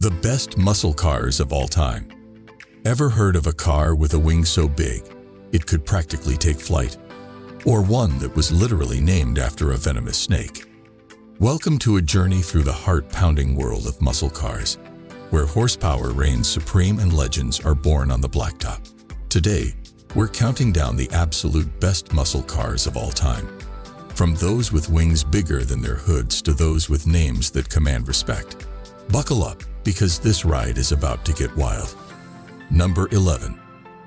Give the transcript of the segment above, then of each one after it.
The best muscle cars of all time. Ever heard of a car with a wing so big it could practically take flight? Or one that was literally named after a venomous snake? Welcome to a journey through the heart-pounding world of muscle cars, where horsepower reigns supreme and legends are born on the blacktop. Today, we're counting down the absolute best muscle cars of all time. From those with wings bigger than their hoods to those with names that command respect. Buckle up, because this ride is about to get wild. Number 11.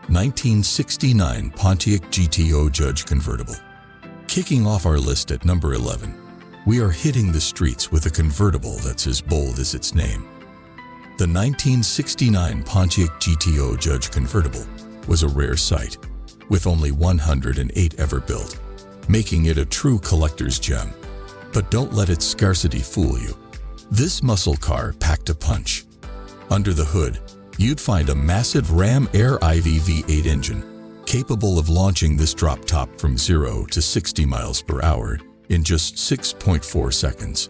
1969 Pontiac GTO Judge Convertible. Kicking off our list at number 11, we are hitting the streets with a convertible that's as bold as its name. The 1969 Pontiac GTO Judge Convertible was a rare sight, with only 108 ever built, making it a true collector's gem. But don't let its scarcity fool you. This muscle car packed a punch. Under the hood, you'd find a massive Ram Air IV V8 engine, capable of launching this drop top from 0 to 60 miles per hour in just 6.4 seconds.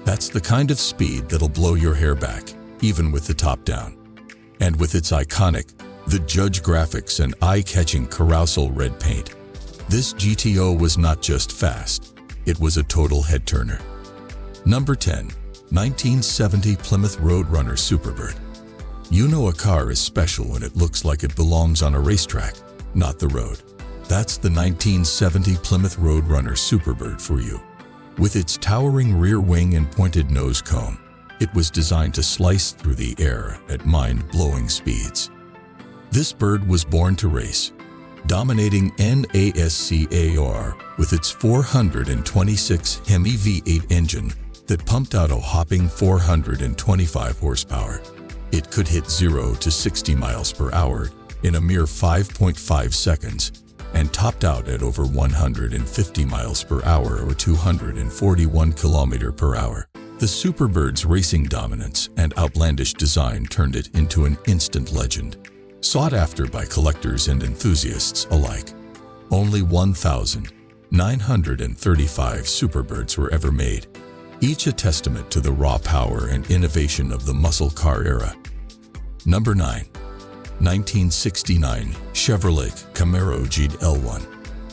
That's the kind of speed that'll blow your hair back, even with the top down. And with its iconic, the Judge graphics and eye-catching carousel red paint, this GTO was not just fast, it was a total head-turner. Number 10. 1970 Plymouth Roadrunner Superbird. You know a car is special when it looks like it belongs on a racetrack, not the road. That's the 1970 Plymouth Roadrunner Superbird for you. With its towering rear wing and pointed nose cone, it was designed to slice through the air at mind-blowing speeds. This bird was born to race, dominating NASCAR with its 426 Hemi V8 engine that pumped out a whopping 425 horsepower. It could hit 0 to 60 miles per hour in a mere 5.5 seconds and topped out at over 150 miles per hour or 241 kilometers per hour. The Superbird's racing dominance and outlandish design turned it into an instant legend, sought after by collectors and enthusiasts alike. Only 1,935 Superbirds were ever made, each a testament to the raw power and innovation of the muscle car era. Number 9. 1969 Chevrolet Camaro GT-L1.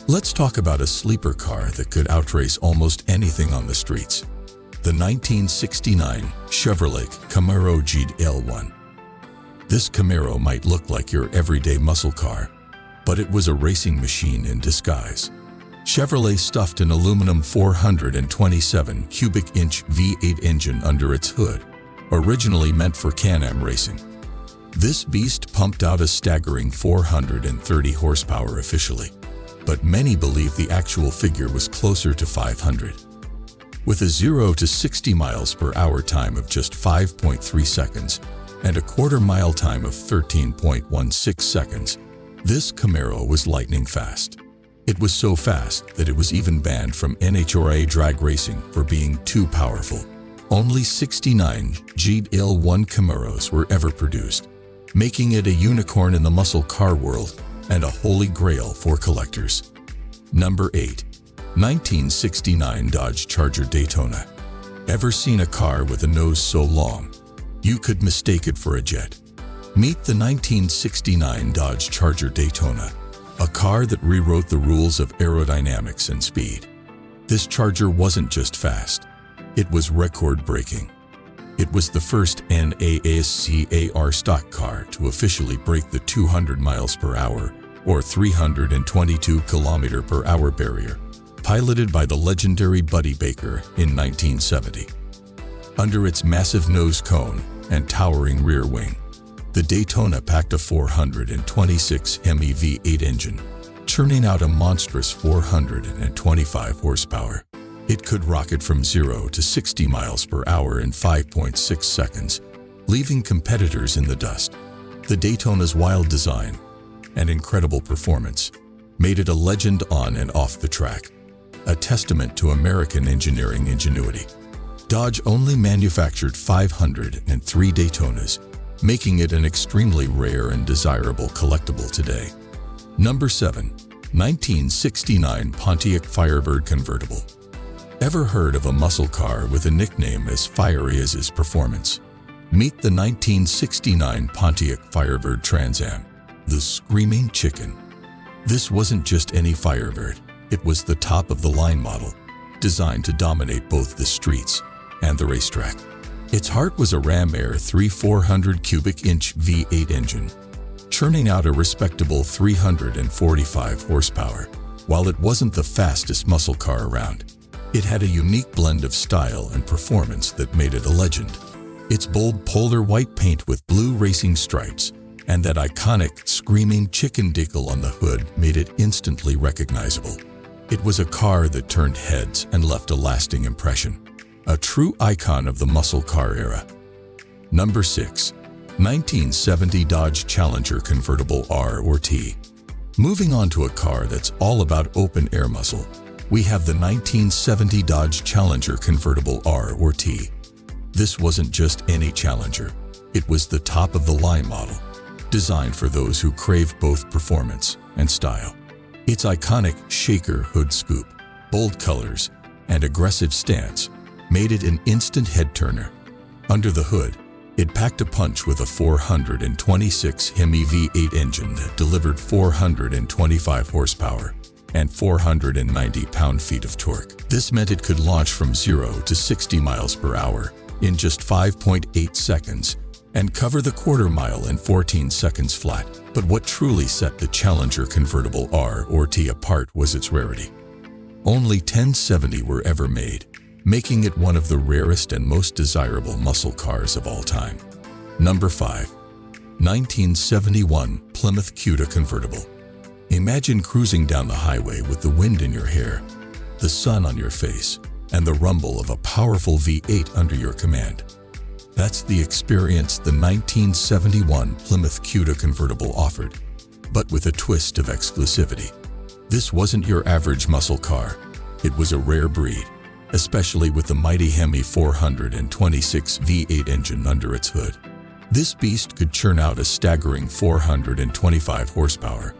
Let's talk about a sleeper car that could outrace almost anything on the streets. The 1969 Chevrolet Camaro GT-L1. This Camaro might look like your everyday muscle car, but it was a racing machine in disguise. Chevrolet stuffed an aluminum 427 cubic inch V8 engine under its hood, originally meant for Can-Am racing. This beast pumped out a staggering 430 horsepower officially, but many believe the actual figure was closer to 500. With a 0 to 60 miles per hour time of just 5.3 seconds and a quarter-mile time of 13.16 seconds, this Camaro was lightning fast. It was so fast that it was even banned from NHRA drag racing for being too powerful. Only 69 GT-L1 Camaros were ever produced, making it a unicorn in the muscle car world and a holy grail for collectors. Number 8. 1969 Dodge Charger Daytona. Ever seen a car with a nose so long you could mistake it for a jet? Meet the 1969 Dodge Charger Daytona, a car that rewrote the rules of aerodynamics and speed. This Charger wasn't just fast, it was record-breaking. It was the first NASCAR stock car to officially break the 200 miles per hour or 322 kilometers per hour barrier, piloted by the legendary Buddy Baker in 1970. Under its massive nose cone and towering rear wing, the Daytona packed a 426 Hemi V8 engine, churning out a monstrous 425 horsepower. It could rocket from 0 to 60 miles per hour in 5.6 seconds, leaving competitors in the dust. The Daytona's wild design and incredible performance made it a legend on and off the track, a testament to American engineering ingenuity. Dodge only manufactured 503 Daytonas, making it an extremely rare and desirable collectible today. Number 7. 1969 Pontiac Firebird Convertible. Ever heard of a muscle car with a nickname as fiery as its performance? Meet the 1969 Pontiac Firebird Trans Am, the Screaming Chicken. This wasn't just any Firebird, it was the top-of-the-line model, designed to dominate both the streets and the racetrack. Its heart was a Ram Air 3 400 cubic inch V8 engine, churning out a respectable 345 horsepower. While it wasn't the fastest muscle car around, it had a unique blend of style and performance that made it a legend. Its bold polar white paint with blue racing stripes and that iconic Screaming Chicken decal on the hood made it instantly recognizable. It was a car that turned heads and left a lasting impression, a true icon of the muscle car era. Number 6. 1970 Dodge Challenger Convertible R or T. Moving on to a car that's all about open-air muscle, we have the 1970 Dodge Challenger Convertible R or T. This wasn't just any Challenger, it was the top-of-the-line model, designed for those who crave both performance and style. Its iconic shaker hood scoop, bold colors, and aggressive stance made it an instant head-turner. Under the hood, it packed a punch with a 426 Hemi V8 engine that delivered 425 horsepower and 490 pound-feet of torque. This meant it could launch from 0 to 60 miles per hour in just 5.8 seconds and cover the quarter mile in 14 seconds flat. But what truly set the Challenger Convertible R or T apart was its rarity. Only 1070 were ever made, making it one of the rarest and most desirable muscle cars of all time. Number 5. 1971 Plymouth Cuda Convertible. Imagine cruising down the highway with the wind in your hair, the sun on your face, and the rumble of a powerful V8 under your command. That's the experience the 1971 Plymouth Cuda Convertible offered, but with a twist of exclusivity. This wasn't your average muscle car. It was a rare breed, especially with the mighty Hemi 426 V8 engine under its hood. This beast could churn out a staggering 425 horsepower,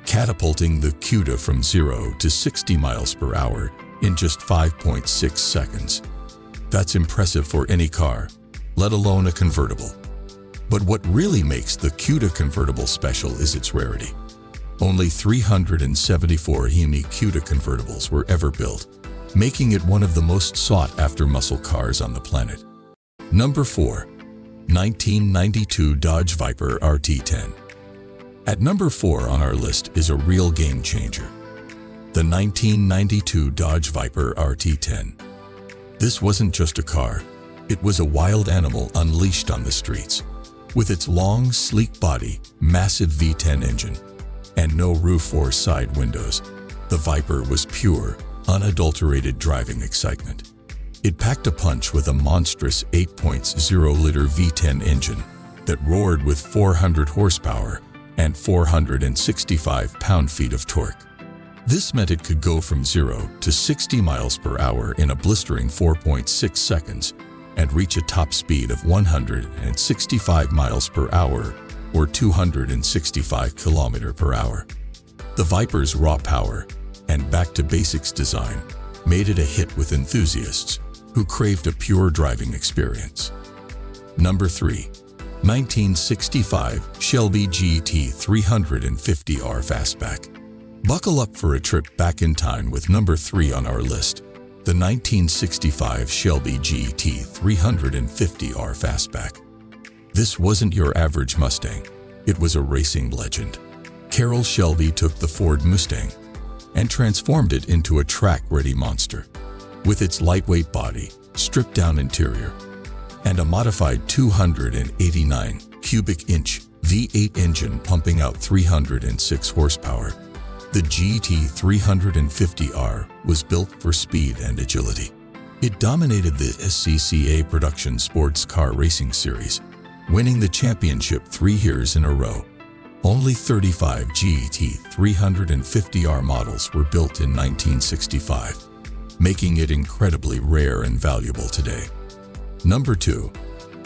catapulting the Cuda from 0 to 60 miles per hour in just 5.6 seconds. That's impressive for any car, let alone a convertible. But what really makes the Cuda Convertible special is its rarity. Only 374 Hemi Cuda convertibles were ever built, making it one of the most sought-after muscle cars on the planet. Number 4. 1992 Dodge Viper RT10. At number 4 on our list is a real game changer, the 1992 Dodge Viper RT10. This wasn't just a car, it was a wild animal unleashed on the streets. With its long, sleek body, massive V10 engine, and no roof or side windows, the Viper was pure, unadulterated driving excitement. It packed a punch with a monstrous 8.0-liter V10 engine that roared with 400 horsepower and 465 pound-feet of torque. This meant it could go from 0 to 60 miles per hour in a blistering 4.6 seconds and reach a top speed of 165 miles per hour or 265 kilometers per hour. The Viper's raw power and back-to-basics design made it a hit with enthusiasts who craved a pure driving experience. Number 3. 1965 Shelby GT 350R Fastback. Buckle up for a trip back in time with number 3 on our list, the 1965 Shelby GT 350R Fastback. This wasn't your average Mustang, it was a racing legend. Carroll Shelby took the Ford Mustang and transformed it into a track-ready monster. With its lightweight body, stripped-down interior, and a modified 289 cubic inch V8 engine pumping out 306 horsepower, the GT 350R was built for speed and agility. It dominated the SCCA Production Sports Car Racing Series, winning the championship 3 years in a row. Only 35 GT 350R models were built in 1965, making it incredibly rare and valuable today. Number 2.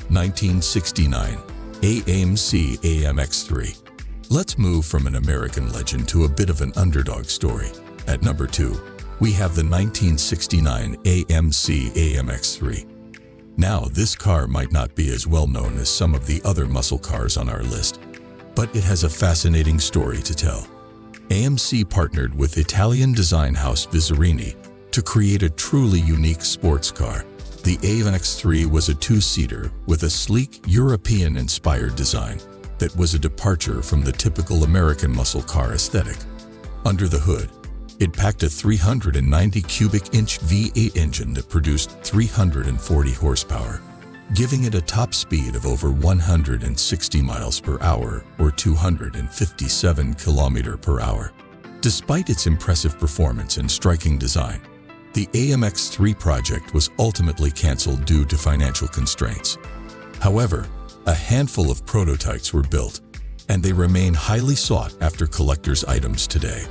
1969 AMC AMX 3. Let's move from an American legend to a bit of an underdog story. At number 2, we have the 1969 AMC AMX 3. Now, this car might not be as well known as some of the other muscle cars on our list, but it has a fascinating story to tell. AMC partnered with Italian design house Visorini to create a truly unique sports car. The AMX 3 was a two-seater with a sleek, European-inspired design that was a departure from the typical American muscle car aesthetic. Under the hood, it packed a 390 cubic inch V8 engine that produced 340 horsepower, giving it a top speed of over 160 miles per hour or 257 kilometers per hour. Despite its impressive performance and striking design, the AMX 3 project was ultimately canceled due to financial constraints. However, a handful of prototypes were built, and they remain highly sought after collector's items today.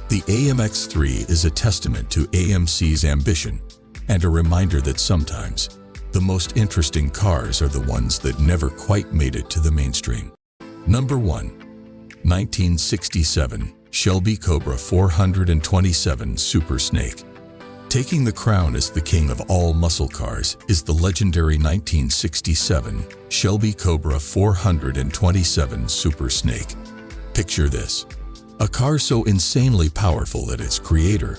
The AMX 3 is a testament to AMC's ambition and a reminder that sometimes the most interesting cars are the ones that never quite made it to the mainstream. Number 1. 1967 Shelby Cobra 427 Super Snake. Taking the crown as the king of all muscle cars is the legendary 1967 Shelby Cobra 427 Super Snake. Picture this. A car so insanely powerful that its creator,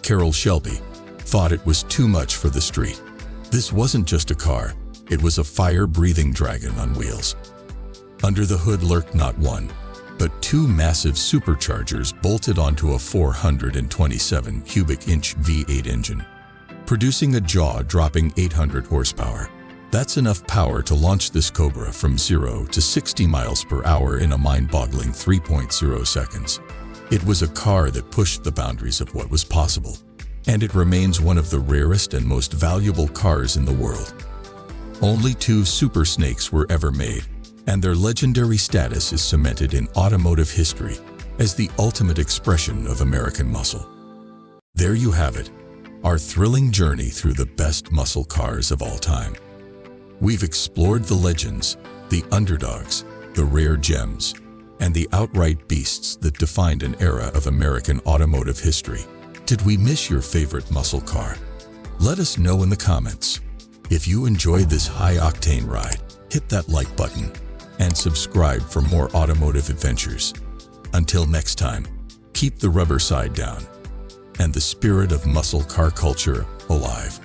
Carroll Shelby, thought it was too much for the street. This wasn't just a car, it was a fire-breathing dragon on wheels. Under the hood lurked not one, but two massive superchargers bolted onto a 427 cubic inch V8 engine, producing a jaw-dropping 800 horsepower. That's enough power to launch this Cobra from 0 to 60 miles per hour in a mind-boggling 3.0 seconds. It was a car that pushed the boundaries of what was possible, and it remains one of the rarest and most valuable cars in the world. Only 2 Super Snakes were ever made, and their legendary status is cemented in automotive history as the ultimate expression of American muscle. There you have it, our thrilling journey through the best muscle cars of all time. We've explored the legends, the underdogs, the rare gems, and the outright beasts that defined an era of American automotive history. Did we miss your favorite muscle car? Let us know in the comments. If you enjoyed this high-octane ride, hit that like button and subscribe for more automotive adventures. Until next time, keep the rubber side down and the spirit of muscle car culture alive.